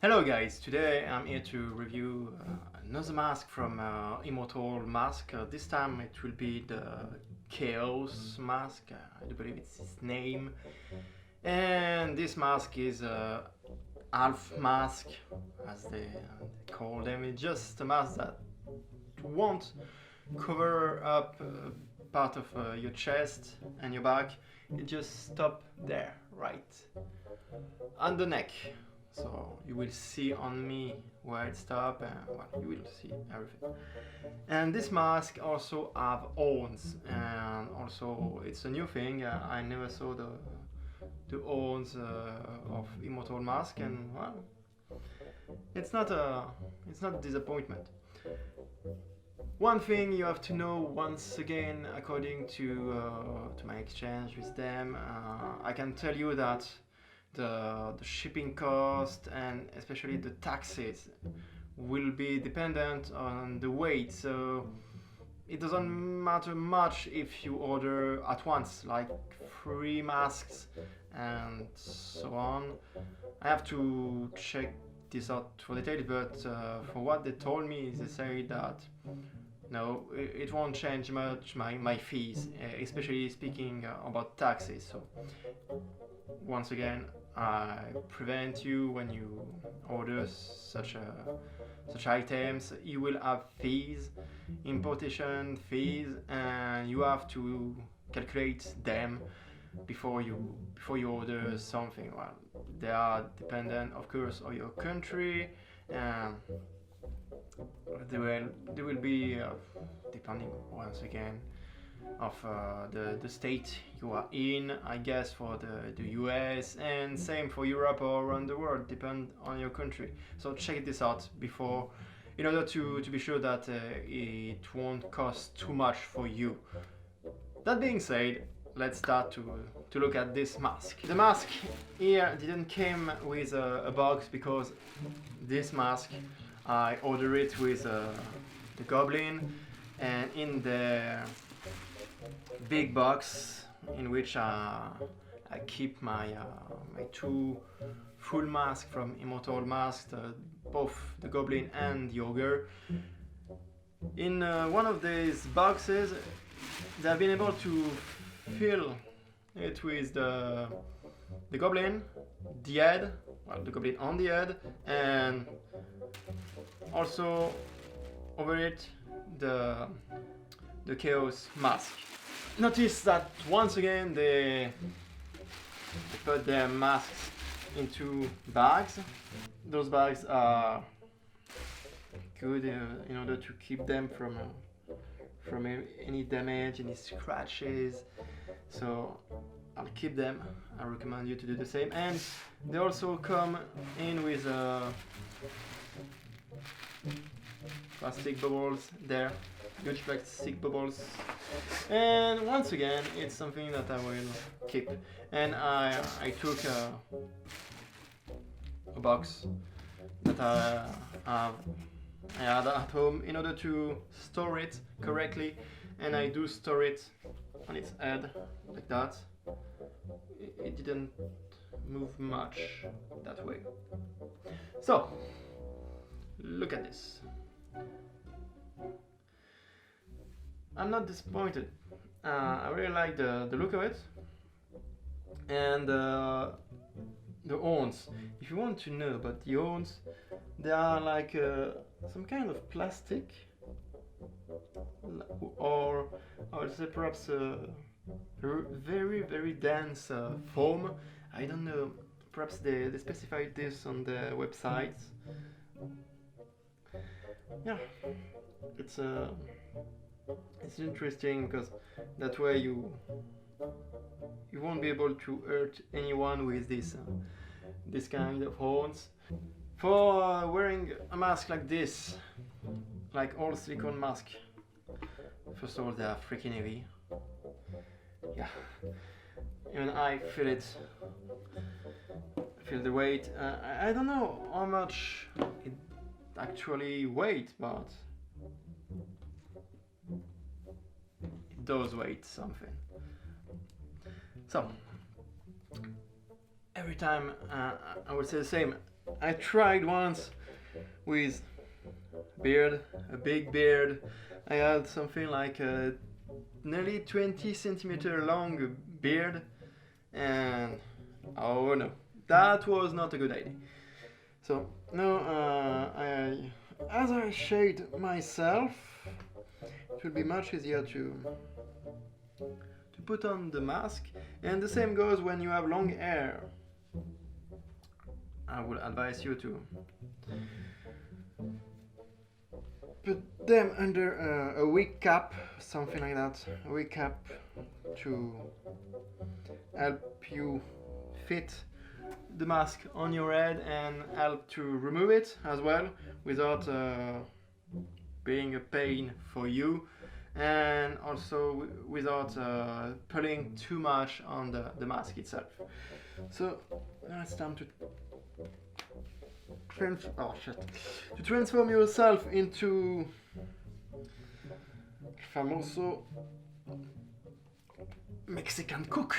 Hello guys, today I'm here to review another mask from Immortal mask. This time it will be the Kaos mask, I do believe it's his name. And this mask is a half mask, as they call them. It's just a mask that won't cover up part of your chest and your back. It just stop there, right on the neck. So you will see on me where it stops, and well, you will see everything. And this mask also have horns, and also it's a new thing. I never saw the horns of Immortal mask, and well, it's not a disappointment. One thing you have to know once again, according to my exchange with them, I can tell you that the shipping cost and especially the taxes will be dependent on the weight, so it doesn't matter much if you order at once, like 3 masks and so on. I have to check this out for details, but for what they told me, they say that no, it won't change much my fees, especially speaking about taxes. So once again, I prevent you when you order such items. You will have fees, importation fees, and you have to calculate them before you order something. Well, they are dependent, of course, on your country, and they will be depending once again of the state you are in, I guess, for the US, and same for Europe or around the world, depend on your country. So check this out before, in order to be sure that it won't cost too much for you. That being said, let's start to look at this mask. The mask here didn't came with a box, because this mask I ordered it with the Goblin, and in the big box in which I keep my 2 full masks from Immortal masks, both the Goblin and the Ogre. In one of these boxes, they have been able to fill it with the Goblin, the head, well, the Goblin on the head, and also over it the Chaos mask. Notice that once again they put their masks into bags. Those bags are good in order to keep them from any damage, any scratches. So I'll keep them. I recommend you to do the same. And they also come in with plastic bubbles there, huge plastic bubbles, and once again it's something that I will keep. And I took a box that I had at home in order to store it correctly, and I do store it on its head like that. It didn't move much that way. So look at this. I'm not disappointed. I really like the look of it, and the horns. If you want to know about the horns, they are like some kind of plastic, or I would say perhaps a very dense foam. I don't know. Perhaps they specified this on the website. Yeah, it's interesting, because that way you won't be able to hurt anyone with this kind of horns. For wearing a mask like this, like all silicone masks, first of all, they are freaking heavy. Yeah, even I feel it. Feel the weight. I don't know how much it actually weight, but it does weight something. So every time I would say the same. I tried once with beard, a big beard. I had something like a nearly 20 centimeter long beard, and oh no, that was not a good idea. So no, as I shaved myself, it will be much easier to put on the mask, and the same goes when you have long hair. I would advise you to put them under a wig cap, something like that, a wig cap to help you fit the mask on your head and help to remove it as well without being a pain for you, and also without pulling too much on the mask itself. So now it's time to transform yourself into famoso Mexican cook.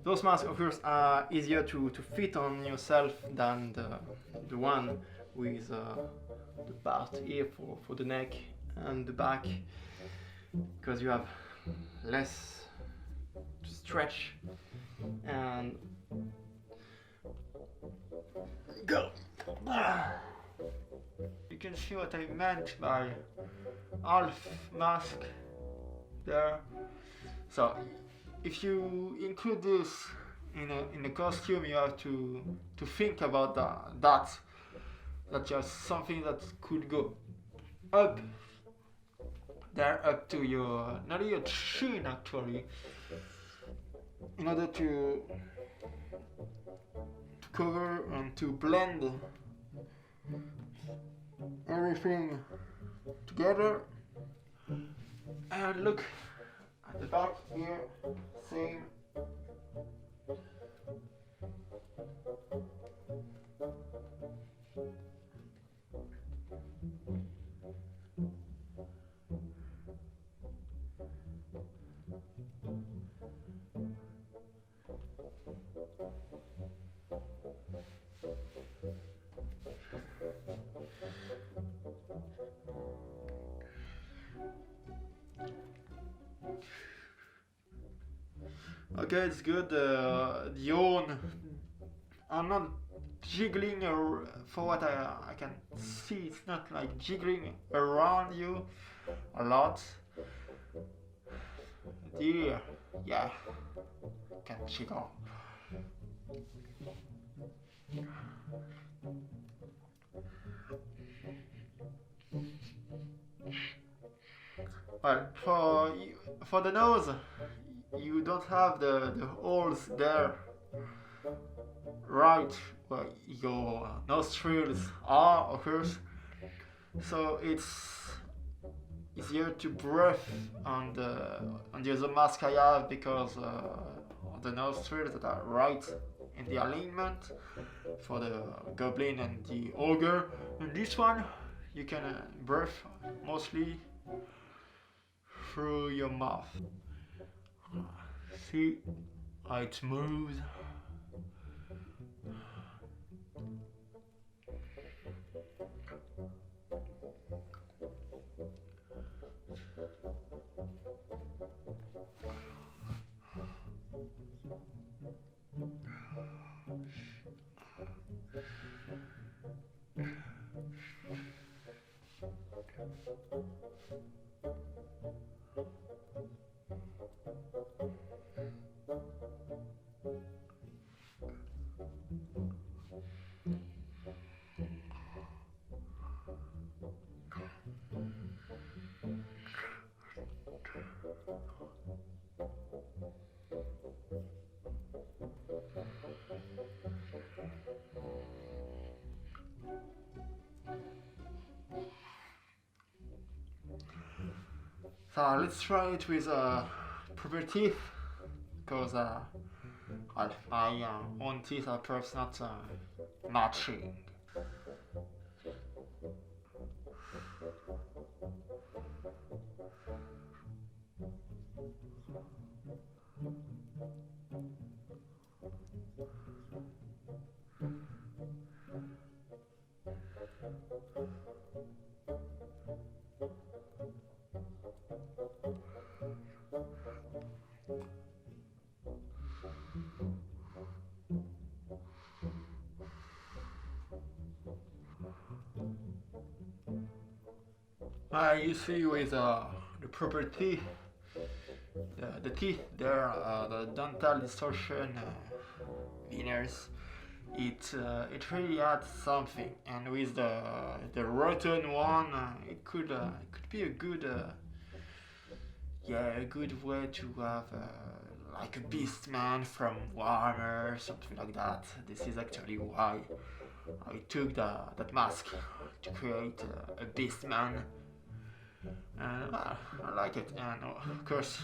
Those masks, of course, are easier to fit on yourself than the one with the part here for the neck and the back, because you have less to stretch and go. You can see what I meant by half mask there. So if you include this in a costume, you have to think about that's just something that could go up there, up to your, not your chin actually, in order to cover and to blend everything together. And look at the back here, same. Okay, it's good. The yawn are not jiggling, or for what I can see, it's not like jiggling around you a lot. Dear, yeah, can jiggle. Well, for the nose, you don't have the holes there, right where your nostrils are, of course. So it's easier to breathe on the other mask I have, because the nostrils that are right in the alignment for the goblin and the ogre. And this one, you can breathe mostly through your mouth. See how it moves. So let's try it with proper teeth, because my own teeth are perhaps not matching. You see with the proper teeth, the teeth there, the dental distortion veneers, it really adds something, and with the rotten one, it could be a good a good way to have like a Beastman from Warhammer, something like that. This is actually why I took that mask to create a Beastman. And I like it, and of course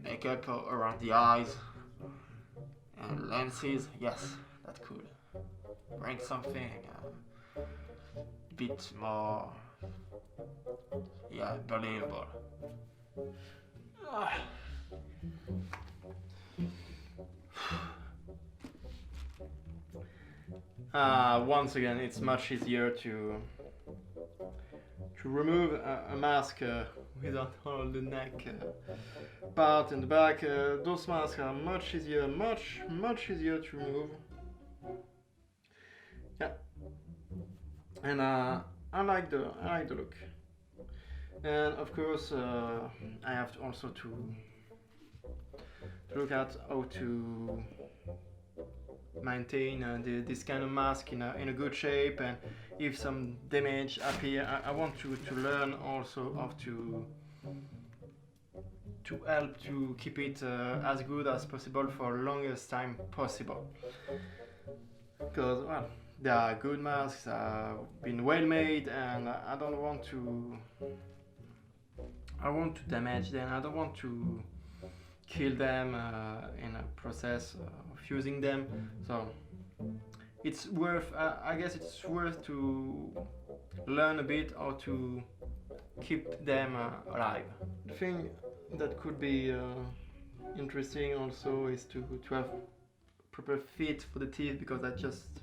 makeup around the eyes and lenses. Yes, that could bring something a bit more, believable. Once again, it's much easier to remove a mask without all the neck part and the back. Those masks are much easier to remove. Yeah, and I like the look. And of course, I have to also to look at how to maintain this kind of mask in a good shape, and if some damage appear, I want to learn also how to help to keep it as good as possible for the longest time possible. Because well, they are good masks, been well made, and I don't want to. I want to damage them. I don't want to kill them in a process of using them. So it's worth. I guess it's worth to learn a bit how to keep them alive. The thing that could be interesting also is to have proper fit for the teeth, because I just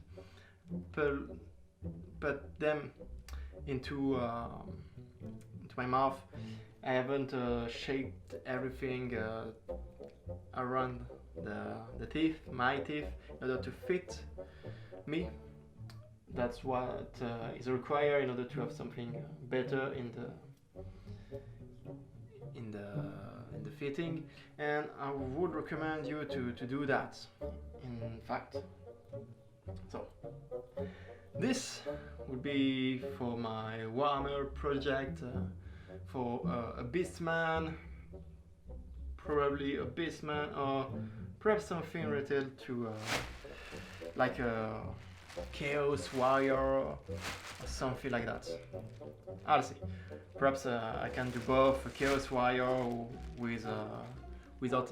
put them into my mouth. I haven't shaped everything around the teeth, my teeth, in order to fit me. That's what is required in order to have something better in the fitting, and I would recommend you to do that. In fact, so this would be for my Warhammer project. For a Beastman, probably a Beastman, or perhaps something related to like a Chaos Warrior or something like that. I'll see. Perhaps I can do both a Chaos Warrior with without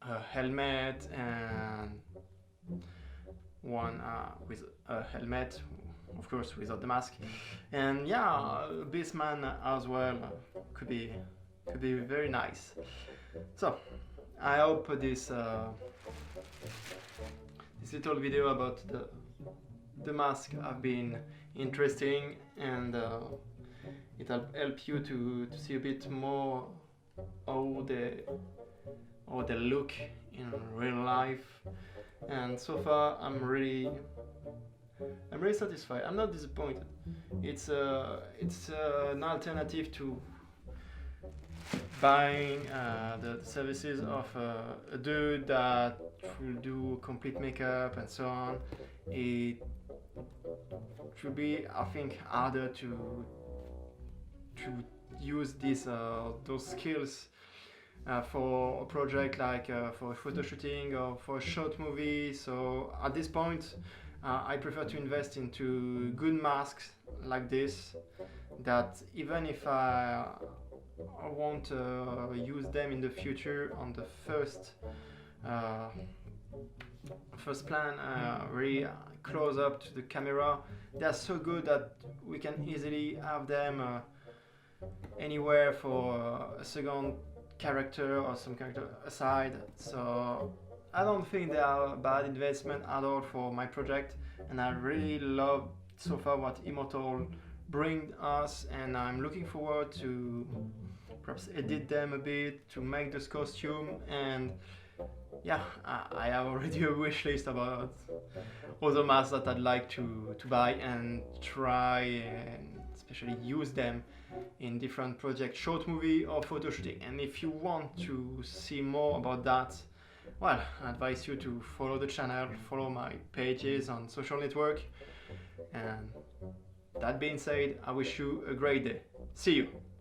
a helmet, and one with a helmet, of course without the mask, and Beastman as well could be very nice. So I hope this little video about the mask have been interesting, and it'll help you to see a bit more how they look in real life. And so far I'm really satisfied. I'm not disappointed. It's an alternative to buying the services of a dude that will do complete makeup and so on. It should be, I think, harder to use those skills for a project like for a photo shooting or for a short movie. So at this point, I prefer to invest into good masks like this, that even if I won't use them in the future on the first plan, really close up to the camera, they are so good that we can easily have them anywhere for a second character or some character aside. So I don't think they are a bad investment at all for my project, and I really love so far what Immortal bring us, and I'm looking forward to perhaps edit them a bit to make this costume and yeah, I have already a wish list about other masks that I'd like to buy and try and especially use them in different projects, short movie or photo shooting. And if you want to see more about that, well, I advise you to follow the channel, follow my pages on social network. And that being said, I wish you a great day. See you!